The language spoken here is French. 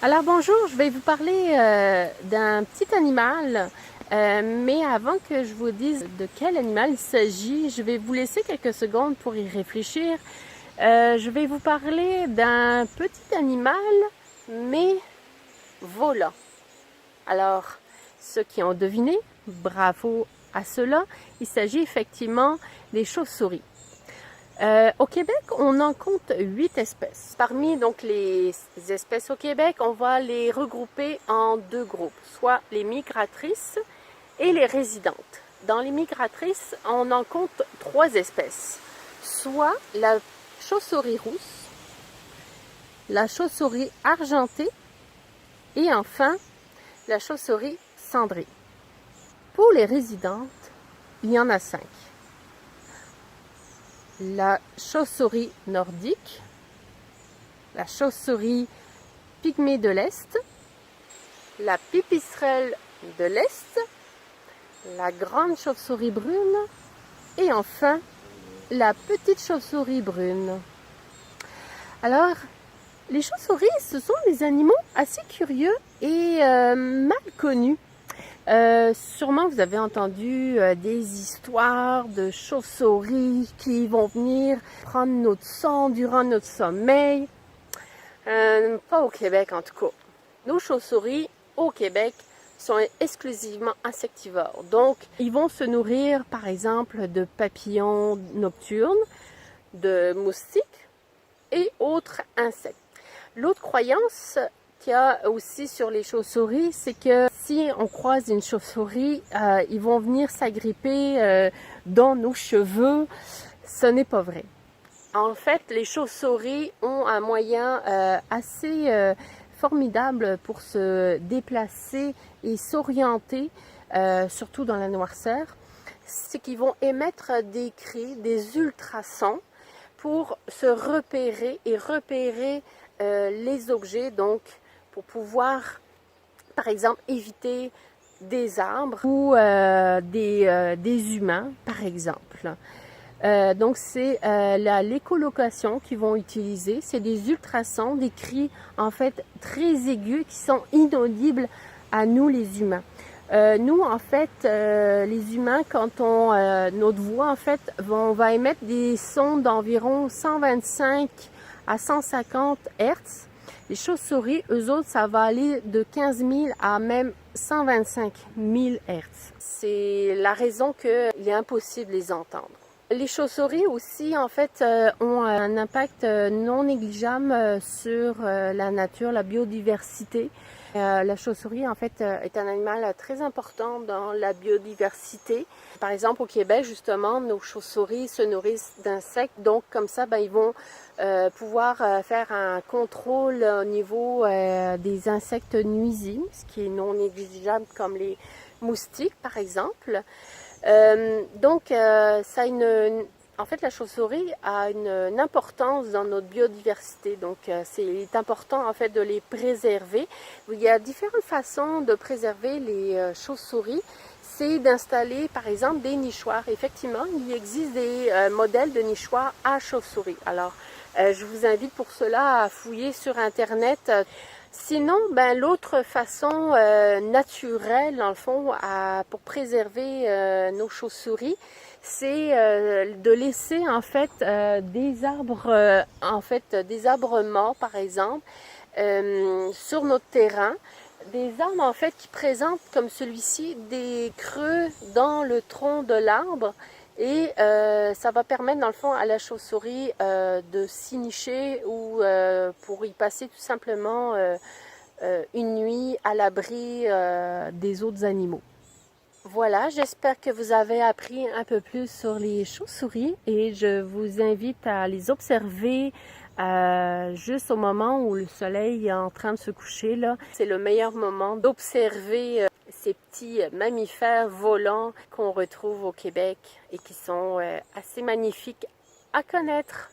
Alors bonjour, je vais vous parler d'un petit animal, mais avant que je vous dise de quel animal il s'agit, je vais vous laisser quelques secondes pour y réfléchir. Je vais vous parler d'un petit animal, mais volant. Alors, ceux qui ont deviné, bravo à ceux-là, il s'agit effectivement des chauves-souris. Au Québec, on en compte 8 espèces. Parmi donc les espèces au Québec, on va les regrouper en deux groupes, soit les migratrices et les résidentes. Dans les migratrices, on en compte 3 espèces, soit la chauve-souris rousse, la chauve-souris argentée et enfin la chauve-souris cendrée. Pour les résidentes, il y en a 5. La chauve-souris nordique, la chauve-souris pygmée de l'Est, la pipistrelle de l'Est, la grande chauve-souris brune et enfin la petite chauve-souris brune. Alors, les chauves-souris, ce sont des animaux assez curieux et mal connus. Sûrement vous avez entendu des histoires de chauves-souris qui vont venir prendre notre sang durant notre sommeil. Pas au Québec en tout cas. Nos chauves-souris au Québec sont exclusivement insectivores. Donc, ils vont se nourrir par exemple de papillons nocturnes, de moustiques et autres insectes. L'autre croyance qu'il y a aussi sur les chauves-souris, c'est que si on croise une chauve-souris, ils vont venir s'agripper dans nos cheveux. Ce n'est pas vrai. En fait, les chauves-souris ont un moyen assez formidable pour se déplacer et s'orienter, surtout dans la noirceur. C'est qu'ils vont émettre des cris, des ultrasons pour se repérer et repérer les objets, donc pour pouvoir, par exemple, éviter des arbres ou des humains, par exemple. Donc, c'est l'écholocation qu'ils vont utiliser. C'est des ultrasons, des cris, en fait, très aigus qui sont inaudibles à nous, les humains. Nous, en fait, les humains, quand notre voix, en fait, on va émettre des sons d'environ 125 à 150 Hz. Les chauves-souris, eux autres, ça va aller de 15 000 à même 125 000 Hz. C'est la raison qu'il est impossible de les entendre. Les chauves-souris aussi, en fait, ont un impact non négligeable sur la nature, la biodiversité. La chauve-souris, en fait, est un animal très important dans la biodiversité. Par exemple, au Québec, justement, nos chauves-souris se nourrissent d'insectes. Donc, comme ça, ils vont pouvoir faire un contrôle au niveau des insectes nuisibles, ce qui est non négligeable, comme les moustiques, par exemple. En fait, la chauve-souris a une importance dans notre biodiversité. Donc, c'est important, en fait, de les préserver. Il y a différentes façons de préserver les chauves-souris. C'est d'installer, par exemple, des nichoirs. Effectivement, il existe des modèles de nichoirs à chauve-souris. Alors, je vous invite pour cela à fouiller sur Internet. Sinon, l'autre façon naturelle, dans le fond, pour préserver nos chauves-souris, c'est de laisser en fait des arbres, des arbres morts, par exemple, sur notre terrain. Des arbres en fait qui présentent, comme celui-ci, des creux dans le tronc de l'arbre. Et ça va permettre, dans le fond, à la chauve-souris de s'y nicher ou pour y passer tout simplement une nuit à l'abri des autres animaux. Voilà, j'espère que vous avez appris un peu plus sur les chauves-souris et je vous invite à les observer juste au moment où le soleil est en train de se coucher. Là, c'est le meilleur moment d'observer ces petits mammifères volants qu'on retrouve au Québec et qui sont assez magnifiques à connaître.